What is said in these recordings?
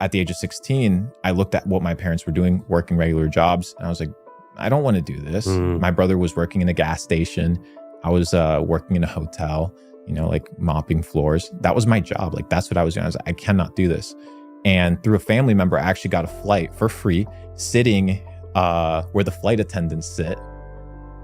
at the age of 16, I looked at what my parents were doing, working regular jobs. And I was like, I don't want to do this. My brother was working in a gas station. I was working in a hotel, like mopping floors. That was my job. Like, that's what I was doing. I was like, I cannot do this. And through a family member, I actually got a flight for free, sitting where the flight attendants sit.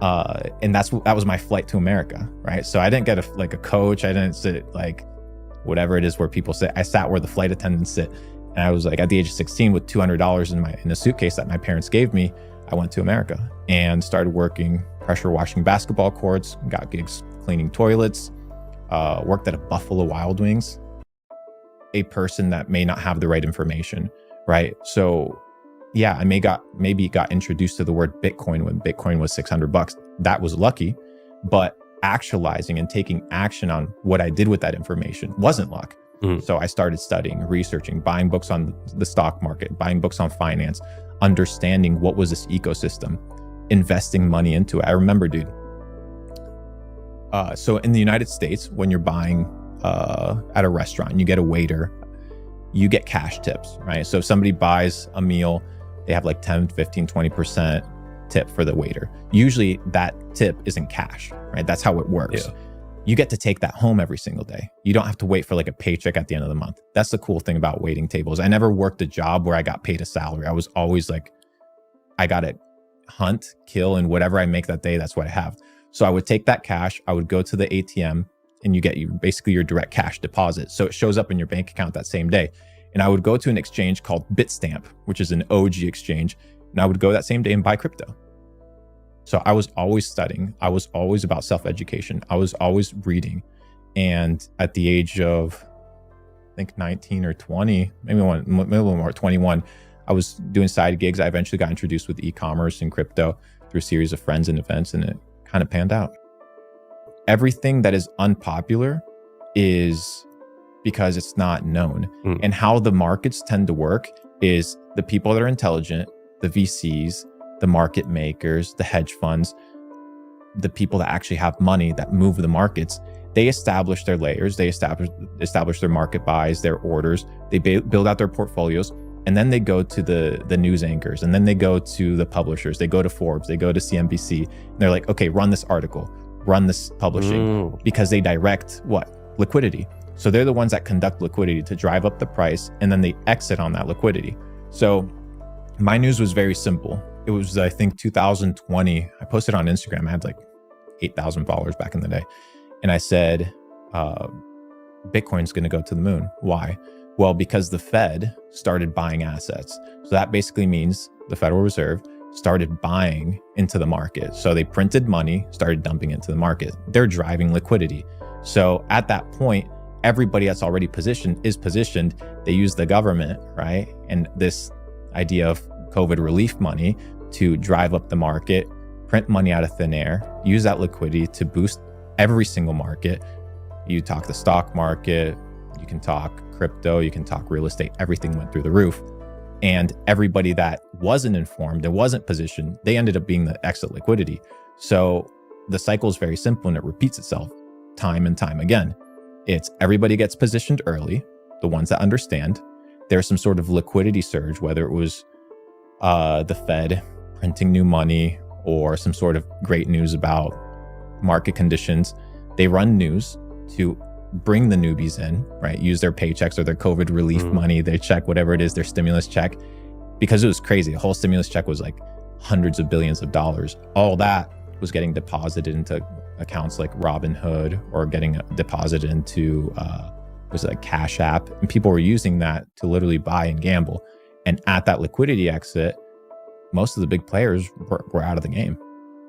And that was my flight to America, right? So I didn't get a coach. I didn't sit like whatever it is where people sit. I sat where the flight attendants sit. And I was like, at the age of 16, with $200 in a suitcase that my parents gave me, I went to America and started working pressure washing basketball courts, got gigs cleaning toilets, worked at a Buffalo Wild Wings. A person that may not have the right information, right? So yeah, I maybe got introduced to the word Bitcoin when Bitcoin was $600. That was lucky, but actualizing and taking action on what I did with that information wasn't luck. So I started studying, researching, buying books on the stock market, buying books on finance, understanding what was this ecosystem, investing money into it. I remember, dude. So in the United States, when you're buying at a restaurant, you get a waiter, you get cash tips, right? So if somebody buys a meal, they have like 10, 15, 20% tip for the waiter. Usually that tip isn't cash, right? That's how it works. Yeah. You get to take that home every single day. You don't have to wait for like a paycheck at the end of the month. That's the cool thing about waiting tables. I never worked a job where I got paid a salary. I was always like, I got to hunt, kill, and whatever I make that day, that's what I have. So I would take that cash, I would go to the ATM, and you get basically your direct cash deposit. So it shows up in your bank account that same day. And I would go to an exchange called Bitstamp, which is an OG exchange. And I would go that same day and buy crypto. So I was always studying. I was always about self-education. I was always reading. And at the age of, I think 19 or 20, maybe a little more, 21, I was doing side gigs. I eventually got introduced with e-commerce and crypto through a series of friends and events, and it kind of panned out. Everything that is unpopular is because it's not known. And how the markets tend to work is the people that are intelligent, the VCs, the market makers, the hedge funds, the people that actually have money that move the markets, they establish their layers, they establish their market buys, their orders, they build out their portfolios, and then they go to the news anchors, and then they go to the publishers, they go to Forbes, they go to CNBC, and they're like, okay, run this article, run this publishing, because they direct what? Liquidity. So they're the ones that conduct liquidity to drive up the price, and then they exit on that liquidity. So my news was very simple. It was, I think, 2020. I posted on Instagram. I had like 8,000 followers back in the day. And I said, Bitcoin's going to go to the moon. Why? Well, because the Fed started buying assets. So that basically means the Federal Reserve started buying into the market. So they printed money, started dumping into the market. They're driving liquidity. So at that point, everybody that's already positioned is positioned. They use the government, right? And this idea of COVID relief money to drive up the market, print money out of thin air, use that liquidity to boost every single market. You talk the stock market, you can talk crypto, you can talk real estate, everything went through the roof. And everybody that wasn't informed and wasn't positioned, they ended up being the exit liquidity. So the cycle is very simple and it repeats itself time and time again. It's everybody gets positioned early, the ones that understand. There's some sort of liquidity surge, whether it was the Fed printing new money or some sort of great news about market conditions. They run news to bring the newbies in, right? Use their paychecks or their COVID relief money, their check, whatever it is, their stimulus check, because it was crazy. The whole stimulus check was like hundreds of billions of dollars. All that was getting deposited into accounts like Robinhood or getting deposited into was a Cash App, and people were using that to literally buy and gamble. And at that liquidity exit, most of the big players were out of the game.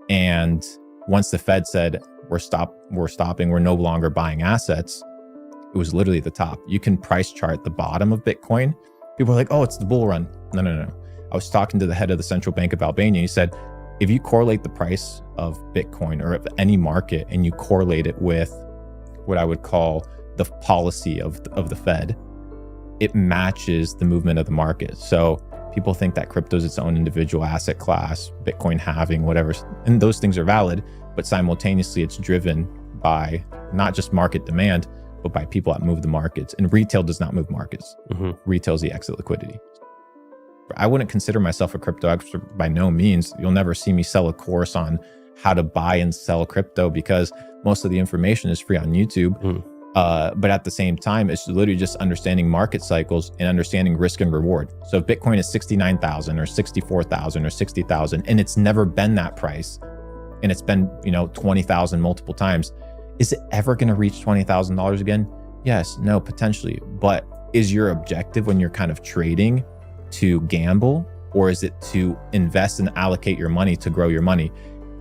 And once the Fed said, we're stopping, we're no longer buying assets, it was literally the top. You can price chart the bottom of Bitcoin. People are like, oh, it's the bull run. No. I was talking to the head of the Central Bank of Albania. He said, if you correlate the price of Bitcoin or of any market and you correlate it with what I would call the policy of the Fed, it matches the movement of the market. So people think that crypto is its own individual asset class, Bitcoin halving, whatever, and those things are valid, but simultaneously it's driven by not just market demand, but by people that move the markets. And retail does not move markets. Retail is the exit liquidity. I wouldn't consider myself a crypto expert by no means. You'll never see me sell a course on how to buy and sell crypto because most of the information is free on YouTube. But at the same time, it's literally just understanding market cycles and understanding risk and reward. So if Bitcoin is 69,000 or 64,000 or 60,000, and it's never been that price, and it's been, 20,000 multiple times, is it ever going to reach $20,000 again? Yes, no, potentially. But is your objective when you're kind of trading to gamble, or is it to invest and allocate your money to grow your money?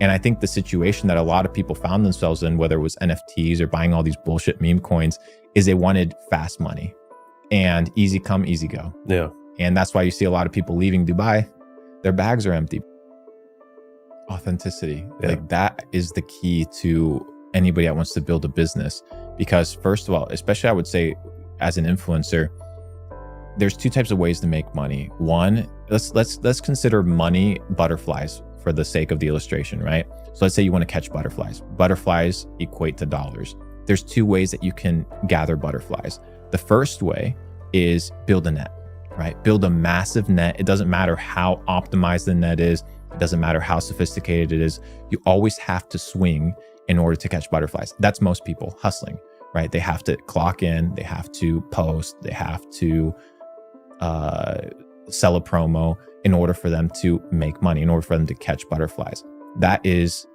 And I think the situation that a lot of people found themselves in, whether it was NFTs or buying all these bullshit meme coins, is they wanted fast money and easy come, easy go. Yeah. And that's why you see a lot of people leaving Dubai, their bags are empty. Authenticity, like that is the key to anybody that wants to build a business. Because first of all, especially I would say as an influencer, there's two types of ways to make money. One, let's consider money butterflies for the sake of the illustration, right? So let's say you want to catch butterflies. Butterflies equate to dollars. There's two ways that you can gather butterflies. The first way is build a net, right? Build a massive net. It doesn't matter how optimized the net is. It doesn't matter how sophisticated it is. You always have to swing in order to catch butterflies. That's most people hustling, right? They have to clock in, they have to post, they have to sell a promo in order for them to make money, in order for them to catch butterflies. That is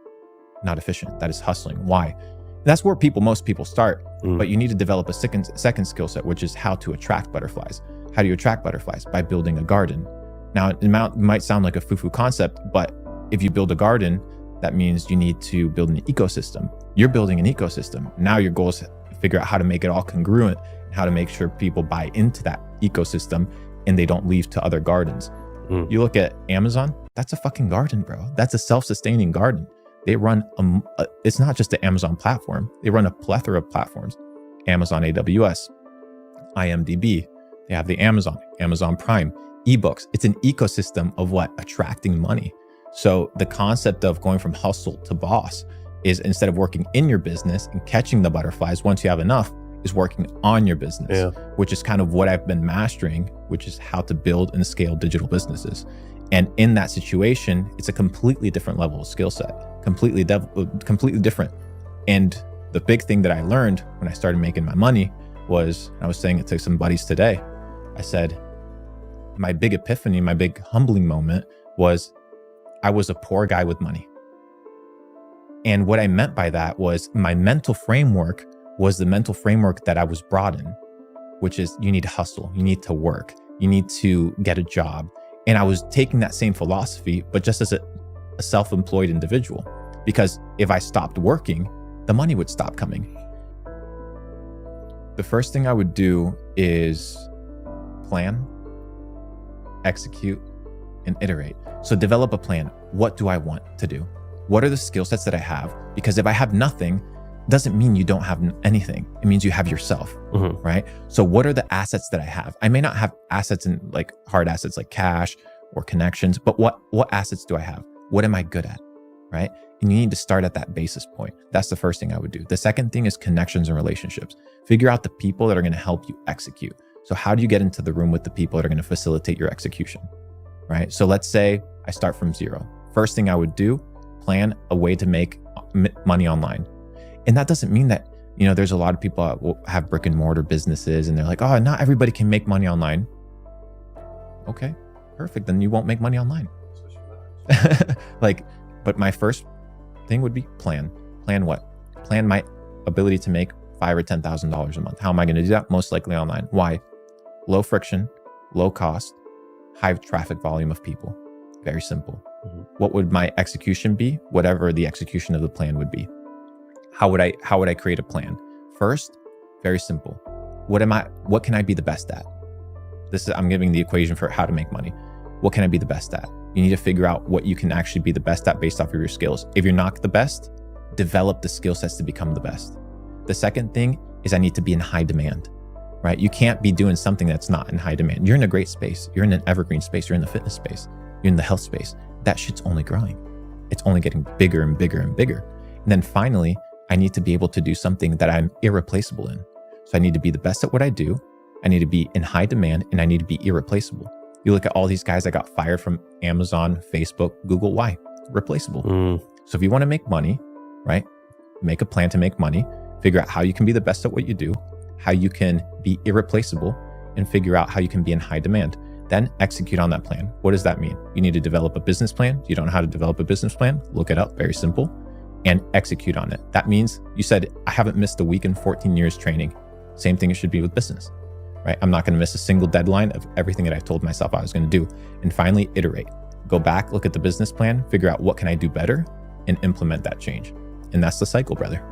not efficient. That is hustling. Why? That's where most people start, but you need to develop a second skill set, which is how to attract butterflies. How do you attract butterflies? By building a garden. Now, it might sound like a foo-foo concept, but if you build a garden, that means you need to build an ecosystem. You're building an ecosystem. Now your goal is to figure out how to make it all congruent and how to make sure people buy into that ecosystem and they don't leave to other gardens. You look at Amazon, that's a fucking garden, bro. That's a self-sustaining garden. They run, it's not just the Amazon platform. They run a plethora of platforms. Amazon AWS, IMDb, they have the Amazon Prime, ebooks. It's an ecosystem of what? Attracting money. So the concept of going from hustle to boss is instead of working in your business and catching the butterflies, once you have enough, is working on your business, which is kind of what I've been mastering, which is how to build and scale digital businesses. And in that situation, it's a completely different level of skill set, completely different. And the big thing that I learned when I started making my money was, I was saying it to some buddies today, I said, my big epiphany, my big humbling moment was I was a poor guy with money. And what I meant by that was my mental framework was the mental framework that I was brought in, which is you need to hustle, you need to work, you need to get a job. And I was taking that same philosophy, but just as a self-employed individual, because if I stopped working, the money would stop coming. The first thing I would do is plan, execute, and iterate. So develop a plan. What do I want to do? What are the skill sets that I have? Because if I have nothing, doesn't mean you don't have anything. It means you have yourself, right? So what are the assets that I have? I may not have assets in like hard assets like cash or connections, but what assets do I have? What am I good at, right? And you need to start at that basis point. That's the first thing I would do. The second thing is connections and relationships. Figure out the people that are going to help you execute. So how do you get into the room with the people that are going to facilitate your execution, right? So let's say I start from zero. First thing I would do, plan a way to make money online. And that doesn't mean that, there's a lot of people that will have brick and mortar businesses and they're like, oh, not everybody can make money online. Okay, perfect. Then you won't make money online. But my first thing would be plan. Plan what? Plan my ability to make $5,000 or $10,000 a month. How am I going to do that? Most likely online. Why? Low friction, low cost, high traffic volume of people. Very simple. What would my execution be? Whatever the execution of the plan would be. How would I create a plan? First, very simple. What can I be the best at? I'm giving the equation for how to make money. What can I be the best at? You need to figure out what you can actually be the best at based off of your skills. If you're not the best, develop the skill sets to become the best. The second thing is I need to be in high demand, right? You can't be doing something that's not in high demand. You're in a great space. You're in an evergreen space. You're in the fitness space. You're in the health space. That shit's only growing. It's only getting bigger and bigger and bigger. And then finally, I need to be able to do something that I'm irreplaceable in. So I need to be the best at what I do. I need to be in high demand, and I need to be irreplaceable. You look at all these guys that got fired from Amazon, Facebook, Google. Why? Replaceable. So if you want to make money, right? Make a plan to make money, figure out how you can be the best at what you do, how you can be irreplaceable, and figure out how you can be in high demand. Then execute on that plan. What does that mean? You need to develop a business plan. You don't know how to develop a business plan? Look it up, very simple, and execute on it. That means you said, I haven't missed a week in 14 years training. Same thing it should be with business, right? I'm not going to miss a single deadline of everything that I told myself I was going to do. And finally, iterate. Go back, look at the business plan, figure out what can I do better, and implement that change. And that's the cycle, brother.